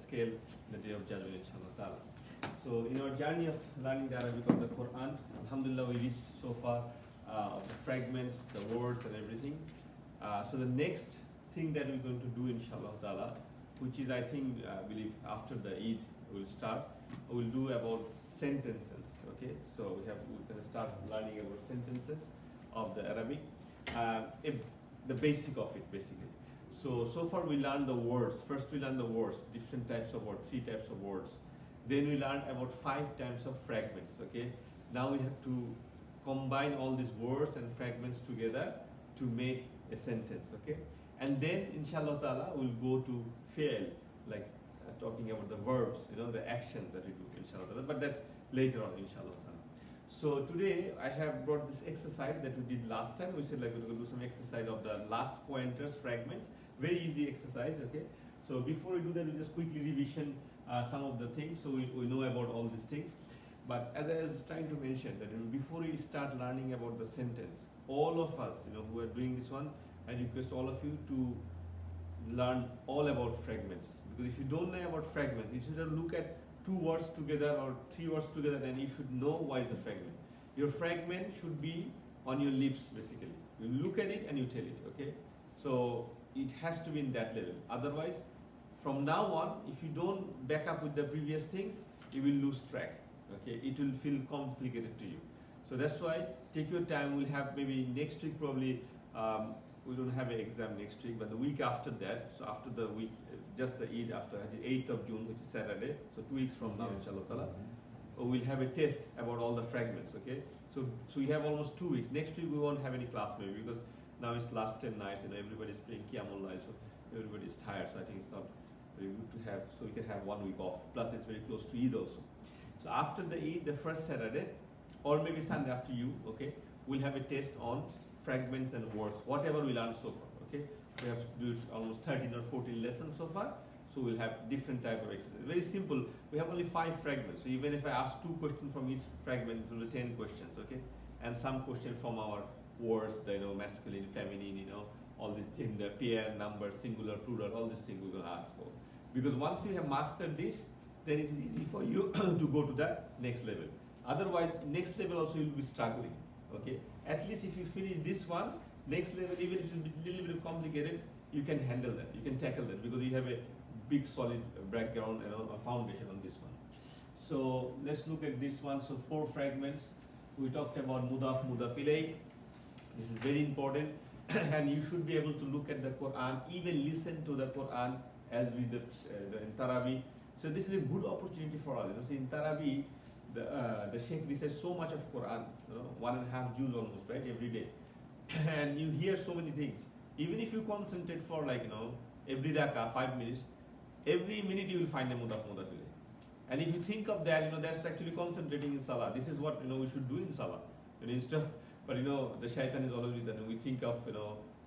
scale in the day of judgment, inshallah ta'ala. So in our journey of learning the Arabic of the Quran, alhamdulillah, we reached so far of the fragments, the words and everything. So the next thing that we're going to do, inshallah ta'ala, which is I think, believe after the Eid will start, we'll do about sentences, okay? So we're going to start learning about sentences of the Arabic, the basic of it basically. So far we learned the words. First we learned the words, different types of words, 3 types of words. Then we learned about 5 types of fragments, okay? Now we have to combine all these words and fragments together to make a sentence, okay? And then inshallah ta'ala we'll go to fi'l, like talking about the verbs, the action that we do, inshallah ta'ala. But that's later on, inshallah ta'ala. So today I have brought this exercise that we did last time. We said like we're going to do some exercise of the last pointers, fragments. Very easy exercise, okay? So before we do that, we just quickly revision some of the things so we know about all these things. But as I was trying to mention that before we start learning about the sentence, all of us who are doing this one, I request all of you to learn all about fragments. Because if you don't know about fragments, you should look at 2 words together or 3 words together, then you should know what is a fragment. Your fragment should be on your lips basically. You look at it and you tell it, okay? So it has to be in that level. Otherwise, from now on, if you don't back up with the previous things, you will lose track, okay? It will feel complicated to you. So that's why take your time. We'll have maybe next week probably, we don't have an exam next week, but the week after that, so after the week, just the Eid after the 8th of June, which is Saturday, so 2 weeks from now, inshallah ta'ala, we'll have a test about all the fragments, okay? So we have almost 2 weeks. Next week we won't have any class maybe because now it's last 10 nights, everybody's playing Qiyamul Layl, so everybody's tired, so I think it's not very good to have, so we can have 1 week off. Plus it's very close to Eid also. So after the Eid, the first Saturday, or maybe Sunday after you, okay, we'll have a test on fragments and words, whatever we learned so far, okay? We have to do almost 13 or 14 lessons so far, so we'll have different type of exercises. Very simple, we have only 5 fragments, so even if I ask 2 questions from each fragment, it will be 10 questions, okay? And some questions from our words, masculine, feminine, all this gender, pair, number, singular, plural, all these things we're going to ask for. Because once you have mastered this, then it is easy for you to go to the next level. Otherwise, next level also you'll be struggling, okay? At least if you finish this one, next level, even if it's a little bit complicated, you can handle that, you can tackle that because you have a big solid background, a foundation on this one. So let's look at this one. So 4 fragments. We talked about mudaf, mudaf ilayh. This is very important and you should be able to look at the Quran, even listen to the Quran as with in Taraweeh. So this is a good opportunity for us. So in Taraweeh, the Sheikh recites so much of Quran, 1.5 juz almost, right, every day. And you hear so many things. Even if you concentrate for every rakah 5 minutes, every minute you will find a mudaf mudaf ilayh. And if you think of that, that's actually concentrating in salah. This is what we should do in salah. Instead of, but the shaitan is always that we think of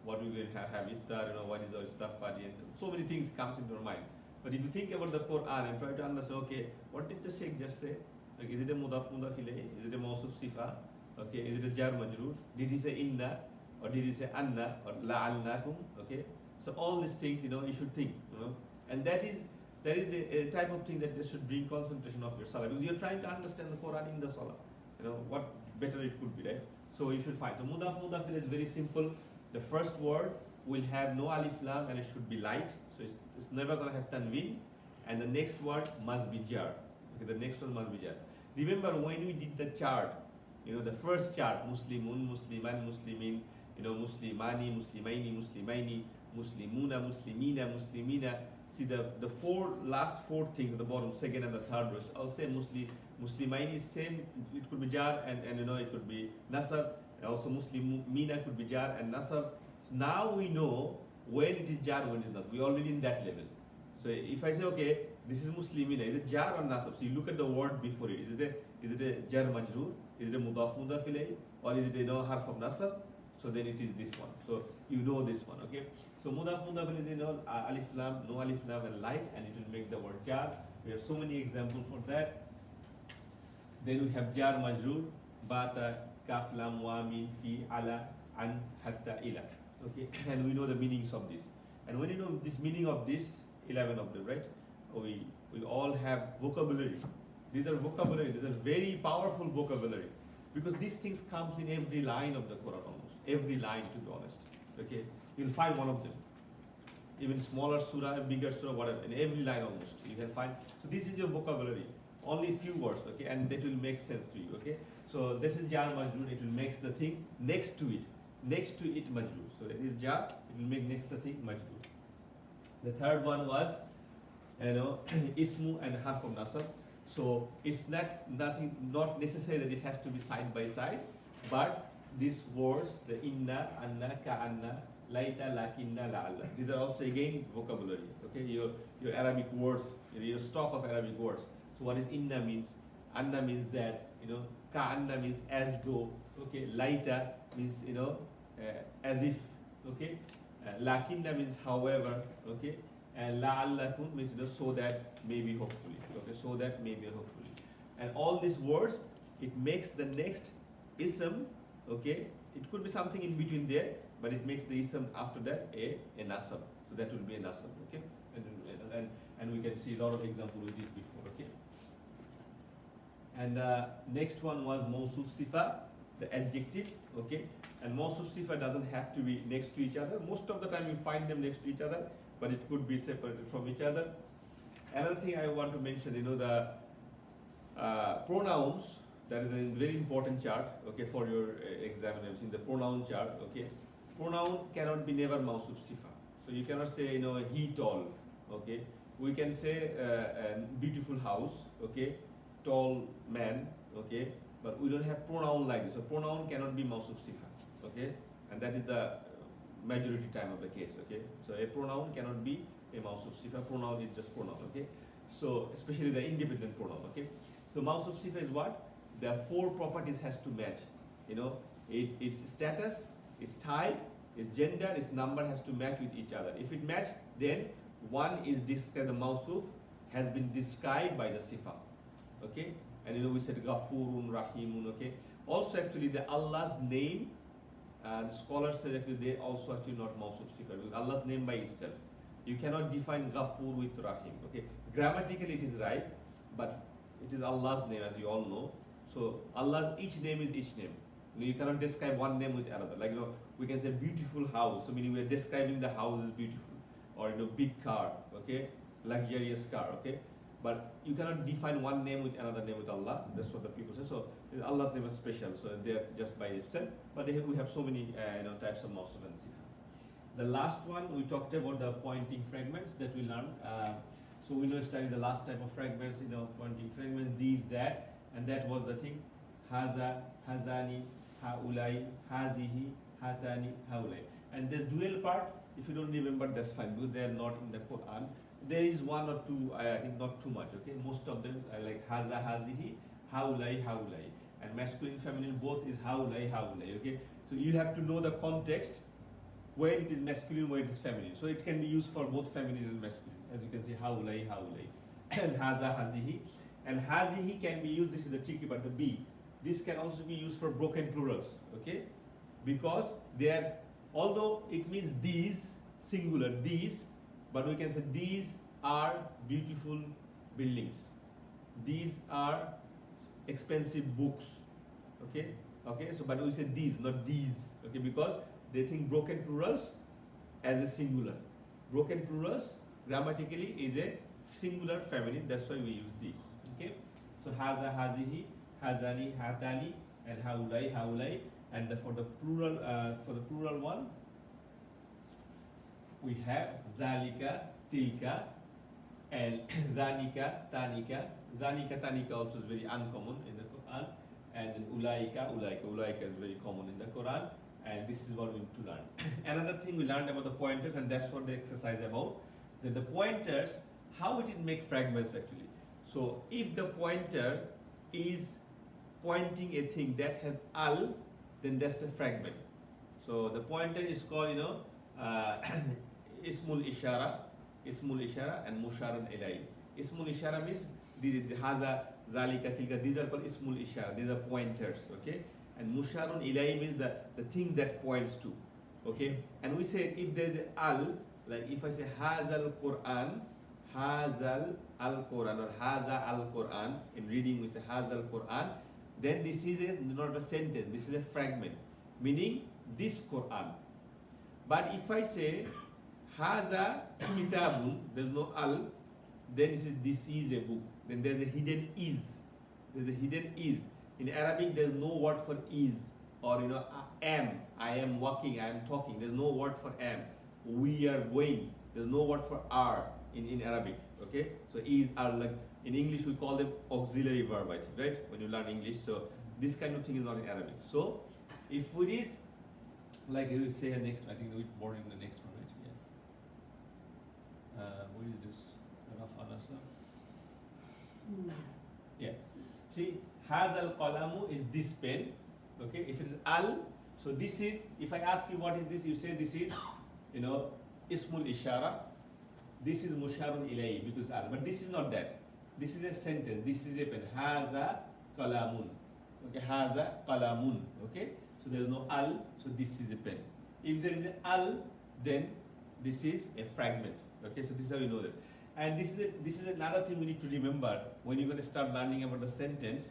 what we will have iftar, what is our stuff party, and so many things comes into our mind. But if you think about the Quran and try to understand, okay, what did the Sheikh just say? Like, is it a mudaf mudaf ilayh? Is it a mawsuf sifa? Okay, is it a jar majroor? Did he say inna, or did he say anna, or la'alnakum? Okay, so all these things, you should think, and that is a type of thing that just should bring concentration of your salah because you're trying to understand the Quran in the salah. What better it could be, right? So you should find. So mudaf mudaf ilayh is very simple. The first word will have no alif lam and it should be light, so it's never going to have tanween, and the next word must be jar. Okay, the next one must be jar. Remember when we did the chart, the first chart, Muslimun, Musliman, Muslimin, Muslimani, Muslimaini, Muslimaini, Muslimuna, Muslimina, Muslimina. See the last four things at the bottom, second and the third rows. I'll say Muslimaini is same, it could be jar and it could be nasab. Also Muslimina could be jar and nasab. Now we know when it is jar, when it is nasab. We're already in that level. So if I say, okay, this is Muslimina, is it jar or nasab? So you look at the word before it. Is it a jar majroor? Is it a mudaf mudaf ilayh? Or is it a harf of nasab? So then it is this one. So you know this one, okay? So mudaf mudaf is alif lam, no alif lam and light, and it will make the word jar. We have so many examples for that. Then we have jar majroor, bata, kaf lam, wa, min, fi, ala, an, hatta, ila. Okay, and we know the meanings of this. And when you know this meaning of this, 11 of them, right? we all have vocabulary. These are vocabulary. These are very powerful vocabulary, because these things comes in every line of the Quran, almost every line, to be honest. Okay, you'll find one of them. Even smaller surah, bigger surah, whatever, in every line almost you can find. So this is your vocabulary. Only few words, okay, and that will make sense to you. Okay, so this is jar majroor. It will make the thing next to it. Next to it majroor. So it is jar. It will make next the thing majroor. The third one was, ismu and harf of nasab. So it's not necessary that it has to be side by side, but these words, the inna, anna, ka'anna, laita, lakinna, la'alla, these are also again vocabulary. Okay, your Arabic words, your stock of Arabic words. So what is inna means? Anna means that, ka'anna means as though. Okay, laita means as if. Okay, lakinna means however. Okay, and la'allakum means so that, maybe, hopefully. Okay, so that, maybe, hopefully. And all these words, it makes the next ism. Okay, it could be something in between there, but it makes the ism after that a nasab. So that will be a nasab. Okay, and we can see a lot of examples we did before. Okay, and next one was mawsuf sifa, the adjective. Okay, and mawsuf sifa doesn't have to be next to each other. Most of the time you find them next to each other, but it could be separated from each other. Another thing I want to mention, the pronouns. That is a very important chart, okay, for your examiners. In the pronoun chart, okay, pronoun cannot be never mawsuf sifa. So you cannot say, he tall, okay. We can say beautiful house, okay, tall man, okay, but we don't have pronoun like this. So pronoun cannot be mawsuf sifa, okay, and that is the majority time of the case, okay. So a pronoun cannot be a mawsuf sifa. Pronoun is just pronoun, okay. So especially the independent pronoun, okay. So mawsuf sifa is what? The four properties has to match. Its status, its type, its gender, its number has to match with each other. If it match, then one is described. The mawsuf has been described by the sifa. Okay, and we said Ghafurun, Rahimun. Okay. Also, actually, the Allah's name, the scholars say that they also actually not mawsuf sifa, because Allah's name by itself. You cannot define Ghafur with Rahim. Okay, grammatically it is right, but it is Allah's name, as you all know. So Allah's each name is each name. You cannot describe one name with another. Like we can say beautiful house. So meaning we are describing the house is beautiful, or big car. Okay, luxurious car. Okay, but you cannot define one name with another name with Allah. That's what the people say. So Allah's name is special. So they're just by itself. But we have so many types of mawsuf and sifa. The last one we talked about the pointing fragments that we learned. So we study the last type of fragments. Pointing fragments, these, that. And that was the thing, haza, hazani, haulai, hazihi, hatani, haulai. And the dual part, if you don't remember, that's fine, because they are not in the Quran. There is one or two, I think not too much, okay? Most of them are like haza, hazihi, haulai, haulai. And masculine, feminine, both is haulai, haulai, okay? So you have to know the context, where it is masculine, where it is feminine. So it can be used for both feminine and masculine. As you can see, haulai, haulai. And haza, hazihi. And hazihi can be used, this is the tricky part, the B. This can also be used for broken plurals, okay? Because they are, although it means these, singular, these, but we can say these are beautiful buildings. These are expensive books, okay? Okay, so but we say these, not these, okay? Because they think broken plurals as a singular. Broken plurals grammatically is a singular feminine, that's why we use these. Okay, so haza, hazihi, hazani, hatani, and haulai, haulai, and for the plural one, we have zalika, tilka, and zanika, tanika. Zanika, tanika also is very uncommon in the Quran, and then ulaika, ulaika is very common in the Quran, and this is what we need to learn. Another thing we learned about the pointers, and that's what the exercise about. That the pointers, how it make fragments actually. So if the pointer is pointing a thing that has al, then that's a fragment. So the pointer is called, ismul ishara, and musharan ilay. Ismul ishara means the haza, zalika, tilka. These are called ismul ishara. These are pointers, okay? And musharun ilay means the thing that points to, okay? And we say if there is a al, like if I say hazal Quran, Hazal al Quran or Haza al Quran. In reading we say Hazal Quran. Then this is not a sentence, this is a fragment, meaning this Quran. But if I say Haza kitabun, there's no al, then this is a book. Then there's a hidden is. There's a hidden is. In Arabic, there's no word for is, or am. I am walking, I am talking. There's no word for am. We are going. There's no word for are in Arabic. Okay? So is, are, like in English we call them auxiliary verb, I think, right? When you learn English. So this kind of thing is not in Arabic. So if it is like you say next, I think we more in the next one, right? Yeah. What is this? Raf al-Asr? Yeah. See, has al qalamu is this pen. Okay. If it is al, so this is. If I ask you what is this, you say this is, ismul ishara. This is musharun ilayhi because al. But this is not that. This is a sentence. This is a pen. Haza qalamun. Okay. Haza qalamun. Okay. So there is no al. So this is a pen. If there is an al, then this is a fragment. Okay. So this is how you know that. And this is another thing we need to remember when you're going to start learning about the sentence.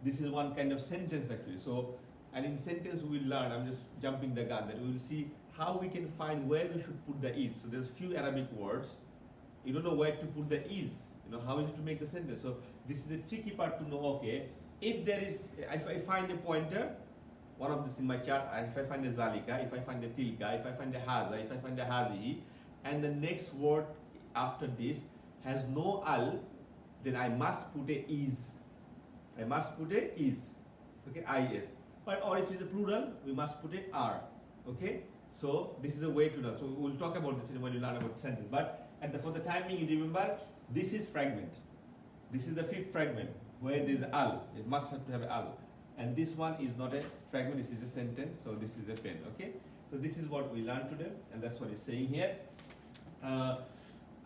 This is one kind of sentence actually. So, and in sentence we will learn, I'm just jumping the gun, that we will see how we can find where we should put the is. So there's few Arabic words. You don't know where to put the is. How is it to make the sentence. So this is the tricky part to know, okay, if I find a pointer, one of this in my chart, if I find a zalika, if I find a tilka, if I find a haza, if I find a hazihi, and the next word after this has no al, then I must put a is. I must put a is. Okay, is. Or if it's a plural, we must put a are. Okay, so this is a way to know. So we'll talk about this when you learn about sentence. But for the time being, you remember this is fragment. This is the fifth fragment where there is al. It must have to have al. And this one is not a fragment. This is a sentence. So this is a pen. Okay. So this is what we learned today, and that's what it's saying here.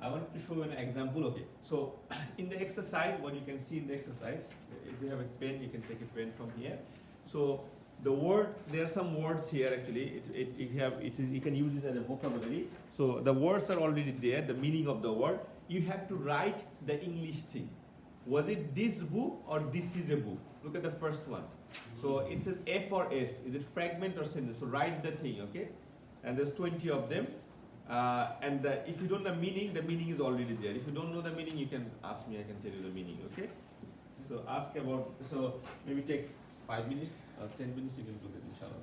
I want to show you an example. Okay, so in the exercise, what you can see in the exercise, if you have a pen, you can take a pen from here. So the word, there are some words here actually. You can use it as a vocabulary. So the words are already there. The meaning of the word. You have to write the English thing. Was it this book or this is a book? Look at the first one. So it says F or S. Is it fragment or sentence? So write the thing. Okay, and there's 20 of them. If you don't know meaning, the meaning is already there. If you don't know the meaning, you can ask me, I can tell you the meaning, okay? So ask about, so maybe take 5 minutes or 10 minutes, you can do that, inshallah.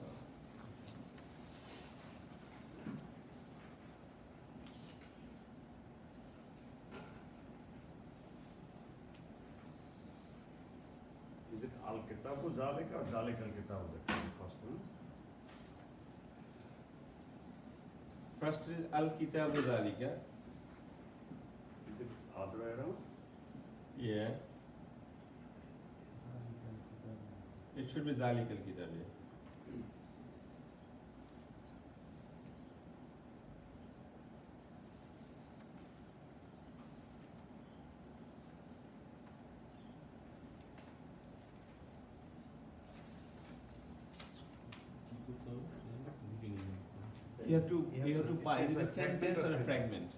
Is it al-kitabu zalika or zalika al-kitabu? First one. First is al-kitabu zalika. Is it other way around? Yeah. It should be zalika al-kitab, yeah. You have to buy. Is it a sentence or a fragment?